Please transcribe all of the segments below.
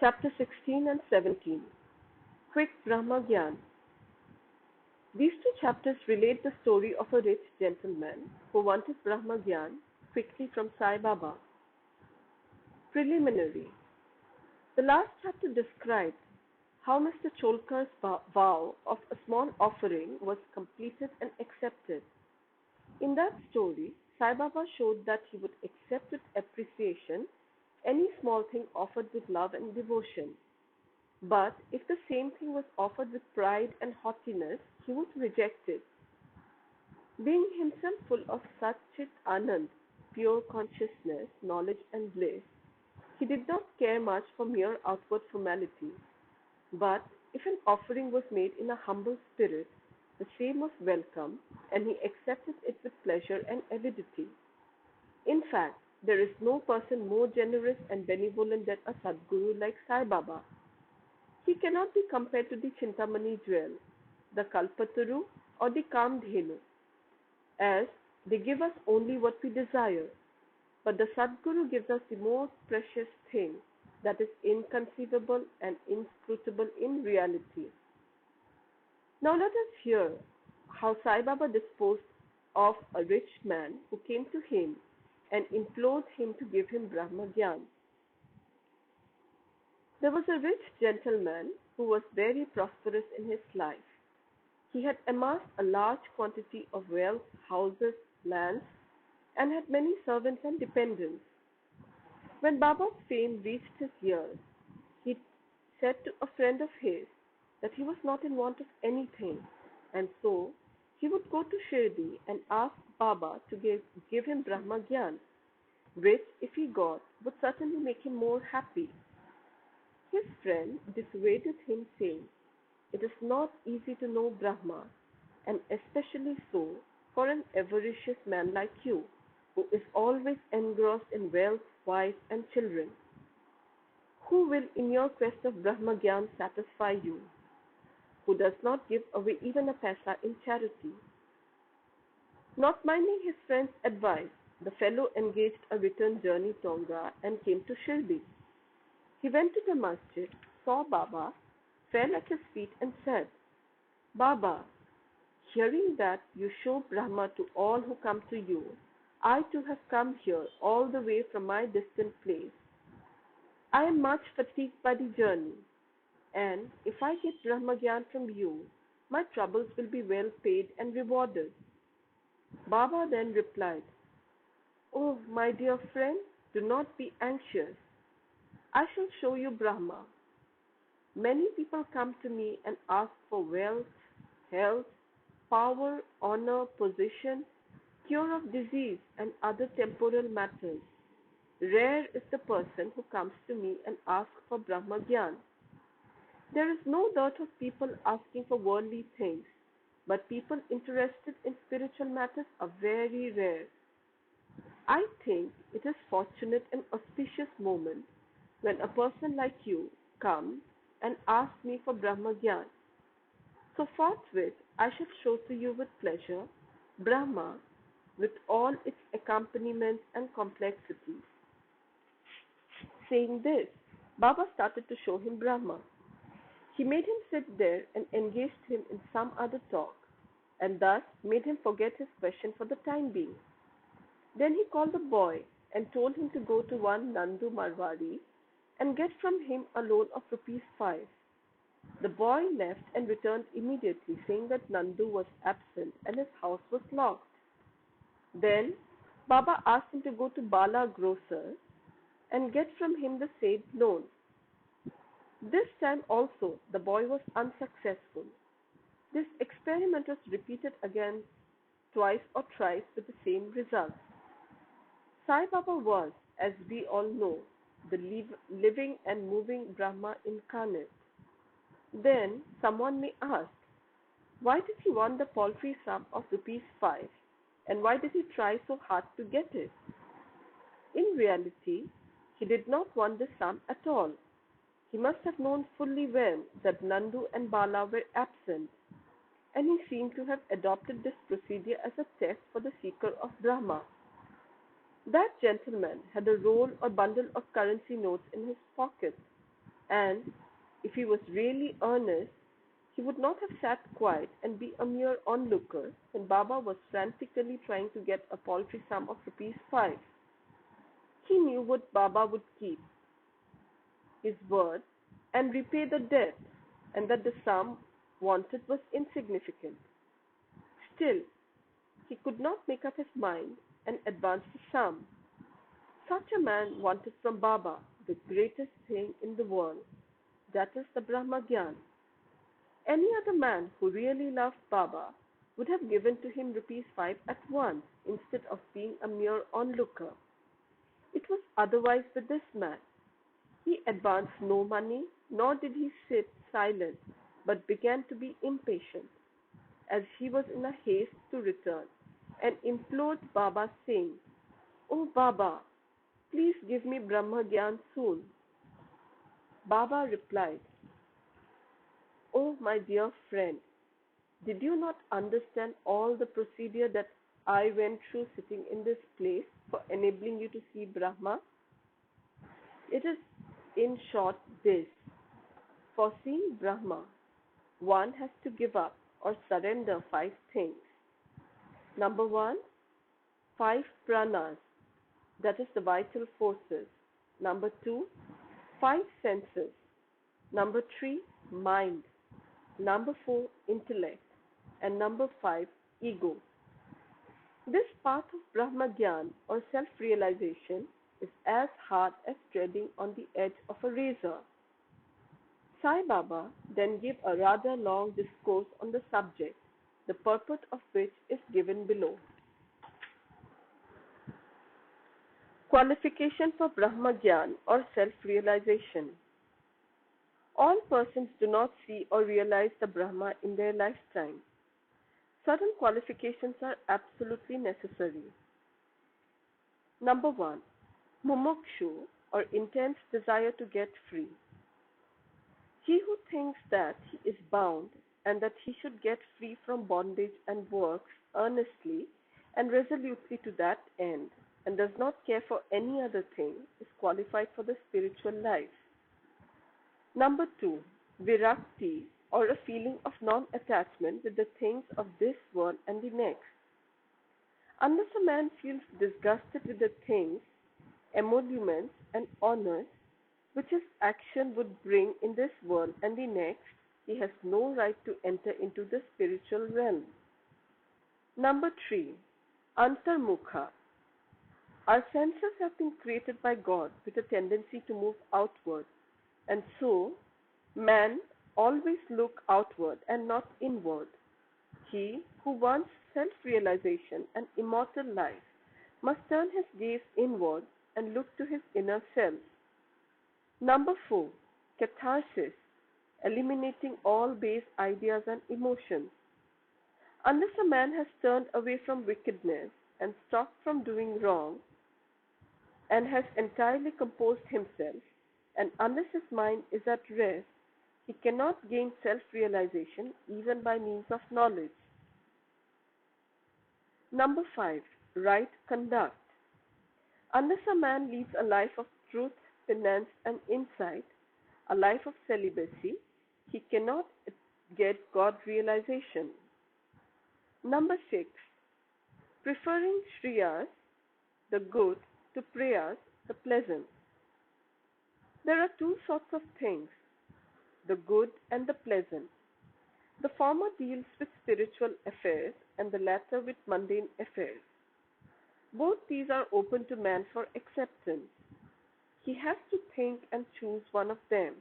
Chapter 16 and 17. Quick Brahma Gyan. These two chapters relate the story of a rich gentleman who wanted Brahma Gyan quickly from Sai Baba. Preliminary. The last chapter described how Mr. Cholkar's vow of a small offering was completed and accepted. In that story, Sai Baba showed that he would accept with appreciation any small thing offered with love and devotion. But if the same thing was offered with pride and haughtiness, he would reject it. Being himself full of Satchit Anand, pure consciousness, knowledge and bliss, he did not care much for mere outward formalities. But if an offering was made in a humble spirit, the same was welcome, and he accepted it with pleasure and avidity. In fact, there is no person more generous and benevolent than a Sadguru like Sai Baba. He cannot be compared to the Chintamani jewel, the Kalpataru, or the Kamdhenu, as they give us only what we desire. But the Sadguru gives us the most precious thing that is inconceivable and inscrutable in reality. Now let us hear how Sai Baba disposed of a rich man who came to him and implored him to give him Brahma Gyan. There was a rich gentleman who was very prosperous in his life. He had amassed a large quantity of wealth, houses, lands, and had many servants and dependents. When Baba's fame reached his ears, he said to a friend of his that he was not in want of anything, and so he would go to Shirdi and ask Baba to give him Brahma Gyan, which, if he got, would certainly make him more happy. His friend dissuaded him, saying, "It is not easy to know Brahma, and especially so for an avaricious man like you, who is always engrossed in wealth, wife, and children. Who will in your quest of Brahma Gyan satisfy you? Who does not give away even a paisa in charity?" Not minding his friend's advice, the fellow engaged a return journey Tonga and came to Shirdi. He went to the masjid, saw Baba, fell at his feet and said, "Baba, hearing that you show Brahma to all who come to you, I too have come here all the way from my distant place. I am much fatigued by the journey, and if I get Brahma Gyan from you, my troubles will be well paid and rewarded." Baba then replied, "Oh, my dear friend, do not be anxious. I shall show you Brahma. Many people come to me and ask for wealth, health, power, honor, position, cure of disease, and other temporal matters. Rare is the person who comes to me and asks for Brahma Gyan. There is no dearth of people asking for worldly things, but people interested in spiritual matters are very rare. I think it is fortunate and auspicious moment when a person like you comes and asks me for Brahma Gyan. So forthwith I shall show to you with pleasure Brahma with all its accompaniments and complexities." Saying this, Baba started to show him Brahma. He made him sit there and engaged him in some other talk, and thus made him forget his question for the time being. Then he called the boy and told him to go to one Nandu Marwari and get from him a loan of ₹5. The boy left and returned immediately, saying that Nandu was absent and his house was locked. Then Baba asked him to go to Bala Grocer and get from him the said loan. This time also the boy was unsuccessful. This experiment was repeated again twice or thrice with the same result. Sai Baba was, as we all know, the living and moving Brahma incarnate. Then someone may ask, why did he want the paltry sum of ₹5, and why did he try so hard to get it? In reality, he did not want the sum at all. He must have known fully well that Nandu and Bala were absent, and he seemed to have adopted this procedure as a test for the seeker of Brahma. That gentleman had a roll or bundle of currency notes in his pocket, And if he was really earnest, he would not have sat quiet and be a mere onlooker when Baba was frantically trying to get a paltry sum of rupees 5. He knew what Baba would keep his word and repay the debt, and that the sum wanted was insignificant. Still, he could not make up his mind and advance the sum. Such a man wanted from Baba the greatest thing in the world, that is the Brahma Gyan. Any other man who really loved Baba would have given to him rupees 5 at once instead of being a mere onlooker. It was otherwise with this man. He advanced no money, nor did he sit silent, but began to be impatient, as he was in a haste to return, and implored Baba, saying, "O Baba, please give me Brahma Gyan soon." Baba replied, "Oh, my dear friend, did you not understand all the procedure that I went through sitting in this place for enabling you to see Brahma? It is in short this: for seeing Brahma, one has to give up or surrender 5 things. Number 1, 5 pranas, that is the vital forces. Number 2, 5 senses. Number 3, mind. Number 4, intellect. And number 5, ego. This path of Brahma Gyan or self-realization is as hard as treading on the edge of a razor." Sai Baba then gave a rather long discourse on the subject, the purport of which is given below. Qualification for Brahma Gyan or self-realization. All persons do not see or realize the Brahma in their lifetime. Certain qualifications are absolutely necessary. Number 1, mumukshu or intense desire to get free. He who thinks that he is bound and that he should get free from bondage and works earnestly and resolutely to that end and does not care for any other thing is qualified for the spiritual life. Number 2, virakti or a feeling of non-attachment with the things of this world and the next. Unless a man feels disgusted with the things, emoluments and honors which his action would bring in this world and the next, he has no right to enter into the spiritual realm. Number 3, antarmukha. Our senses have been created by God with a tendency to move outward, and so man always look outward and not inward. He who wants self-realization and immortal life must turn his gaze inward and look to his inner self. Number 4, catharsis, eliminating all base ideas and emotions. Unless a man has turned away from wickedness and stopped from doing wrong and has entirely composed himself, and unless his mind is at rest, he cannot gain self-realization even by means of knowledge. Number 5, right conduct. Unless a man leads a life of truth, penance and insight, a life of celibacy, he cannot get God realization. Number 6, preferring shriyas, the good, to prayas, the pleasant. There are 2 sorts of things, the good and the pleasant. The former deals with spiritual affairs and the latter with mundane affairs. Both these are open to man for acceptance. He has to think and choose one of them.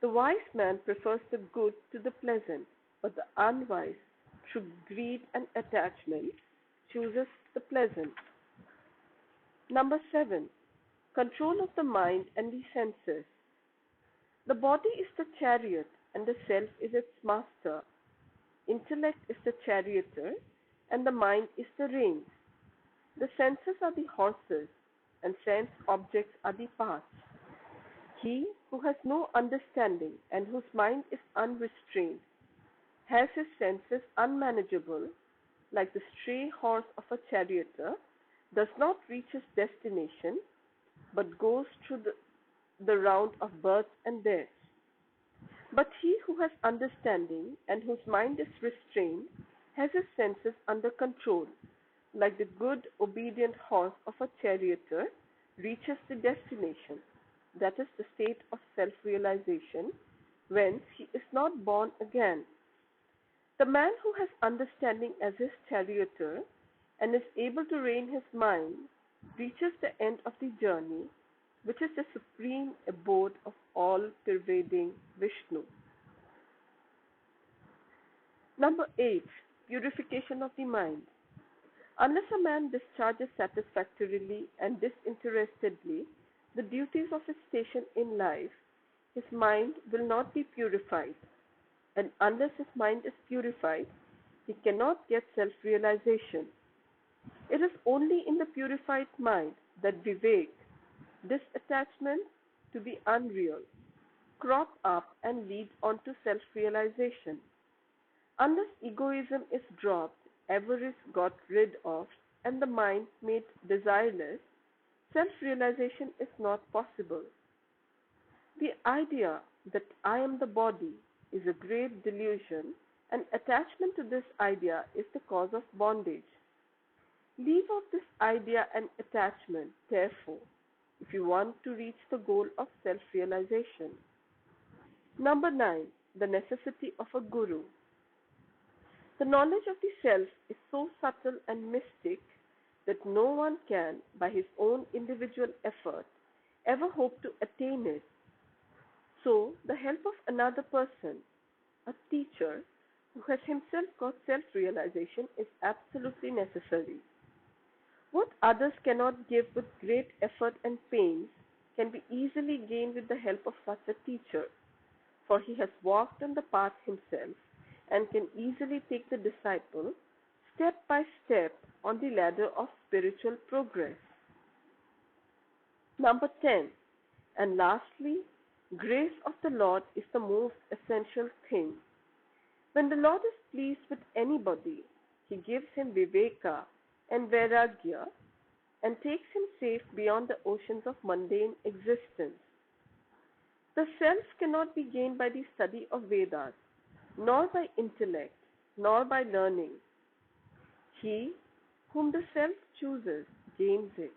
The wise man prefers the good to the pleasant, but the unwise, through greed and attachment, chooses the pleasant. Number 7, control of the mind and the senses. The body is the chariot and the self is its master. Intellect is the charioteer and the mind is the reins. The senses are the horses and sense objects are the paths. He who has no understanding and whose mind is unrestrained has his senses unmanageable, like the stray horse of a charioteer, does not reach his destination, but goes through the round of birth and death. But he who has understanding and whose mind is restrained has his senses under control, like the good, obedient horse of a charioteer reaches the destination, that is the state of self-realization, whence he is not born again. The man who has understanding as his charioteer and is able to rein his mind reaches the end of the journey, which is the supreme abode of all-pervading Vishnu. Number 8. Purification of the mind. Unless a man discharges satisfactorily and disinterestedly the duties of his station in life, his mind will not be purified, and unless his mind is purified, he cannot get self-realization. It is only in the purified mind that vivek, disattachment to the unreal, crop up and lead on to self-realization. Unless egoism is dropped, avarice got rid of, and the mind made desireless, self-realization is not possible. The idea that I am the body is a great delusion, and attachment to this idea is the cause of bondage. Leave off this idea and attachment, therefore, if you want to reach the goal of self-realization. Number 9. The necessity of a guru. The knowledge of the self is so subtle and mystic that no one can, by his own individual effort, ever hope to attain it. So, the help of another person, a teacher, who has himself got self-realization is absolutely necessary. What others cannot give with great effort and pains can be easily gained with the help of such a teacher, for he has walked on the path himself and can easily take the disciple step by step on the ladder of spiritual progress. Number 10. And lastly, grace of the Lord is the most essential thing. When the Lord is pleased with anybody, he gives him viveka and vairagya and takes him safe beyond the oceans of mundane existence. The self cannot be gained by the study of Vedas, nor by intellect, nor by learning. He whom the self chooses gains it.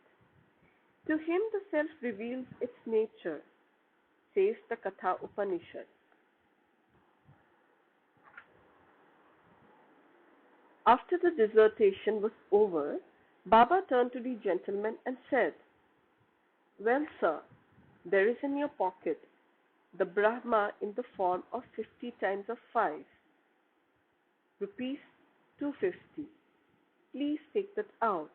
To him the self reveals its nature, says the Katha Upanishad. After the dissertation was over, Baba turned to the gentleman and said, "Well, sir, there is in your pocket the Brahma in the form of 50 times of 5, rupees 250. Please take that out."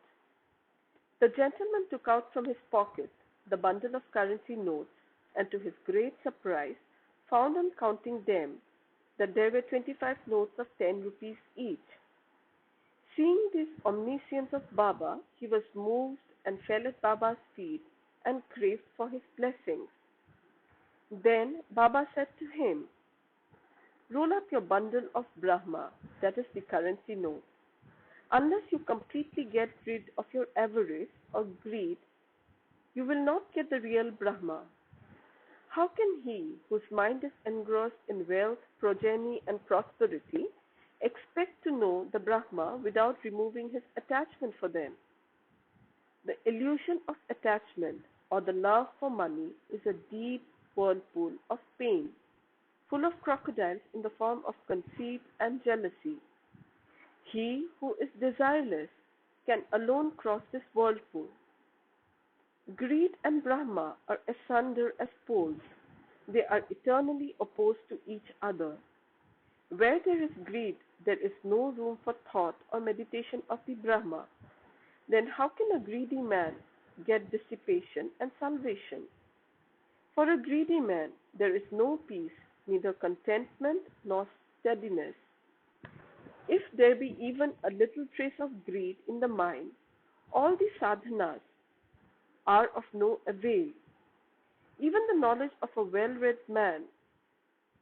The gentleman took out from his pocket the bundle of currency notes and to his great surprise found on counting them that there were 25 notes of 10 rupees each. Seeing this omniscience of Baba, he was moved and fell at Baba's feet and craved for his blessings. Then Baba said to him, "Roll up your bundle of Brahma, that is the currency note. Unless you completely get rid of your avarice or greed, you will not get the real Brahma. How can he whose mind is engrossed in wealth, progeny and prosperity expect to know the Brahma without removing his attachment for them? The illusion of attachment or the love for money is a deep whirlpool of pain, full of crocodiles in the form of conceit and jealousy. He who is desireless can alone cross this whirlpool. Greed and Brahma are asunder as poles. They are eternally opposed to each other. Where there is greed, there is no room for thought or meditation of the Brahma. Then how can a greedy man get dissipation and salvation? For a greedy man, there is no peace, neither contentment nor steadiness. If there be even a little trace of greed in the mind, all the sadhanas are of no avail. Even the knowledge of a well-read man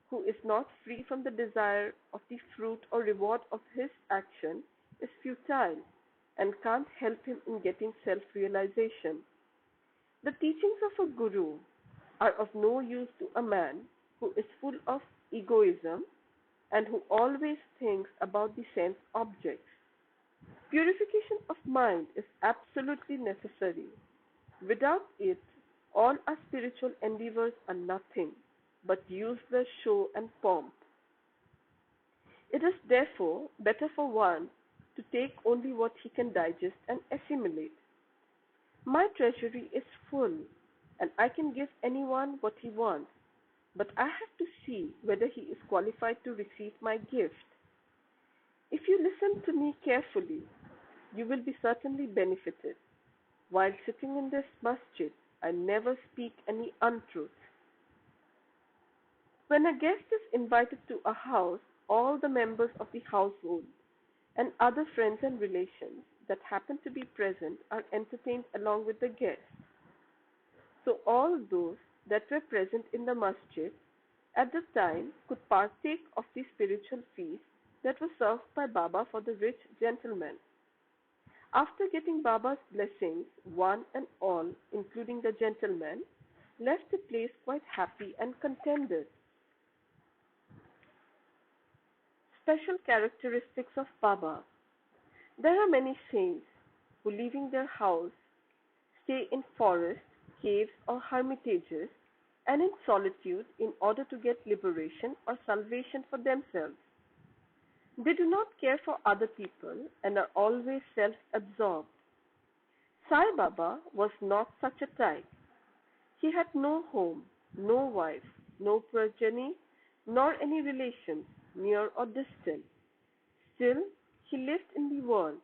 who is not free from the desire of the fruit or reward of his action is futile and can't help him in getting self-realization. The teachings of a guru are of no use to a man who is full of egoism and who always thinks about the sense objects. Purification of mind is absolutely necessary. Without it, all our spiritual endeavors are nothing but useless show and pomp. It is therefore better for one to take only what he can digest and assimilate. My treasury is full, and I can give anyone what he wants, but I have to see whether he is qualified to receive my gift. If you listen to me carefully, you will be certainly benefited. While sitting in this masjid, I never speak any untruth. When a guest is invited to a house, all the members of the household and other friends and relations that happen to be present are entertained along with the guest. So all those that were present in the masjid at the time could partake of the spiritual feast that was served by Baba for the rich gentleman. After getting Baba's blessings, one and all, including the gentleman, left the place quite happy and contented. Special characteristics of Baba. There are many saints who, leaving their house, stay in forests, caves, or hermitages, and in solitude in order to get liberation or salvation for themselves. They do not care for other people and are always self-absorbed. Sai Baba was not such a type. He had no home, no wife, no progeny, nor any relations, near or distant. Still, he lived in the world.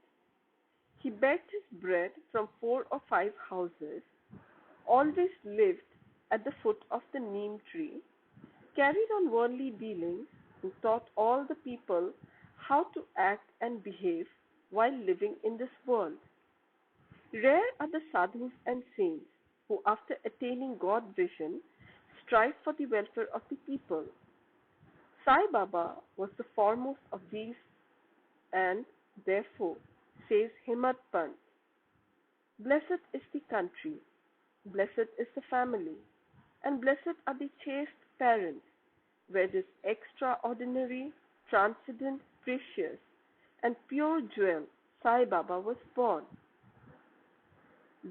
He begged his bread from 4 or 5 houses, always lived at the foot of the neem tree, carried on worldly dealings, and taught all the people how to act and behave while living in this world. Rare are the sadhus and saints who, after attaining God vision, strive for the welfare of the people. Sai Baba was the foremost of these, and therefore, says Himmat Pant, blessed is the country, blessed is the family, and blessed are the chaste parents, where this extraordinary, transcendent, precious, and pure jewel, Sai Baba, was born.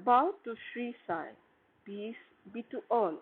Bow to Shri Sai, peace be to all.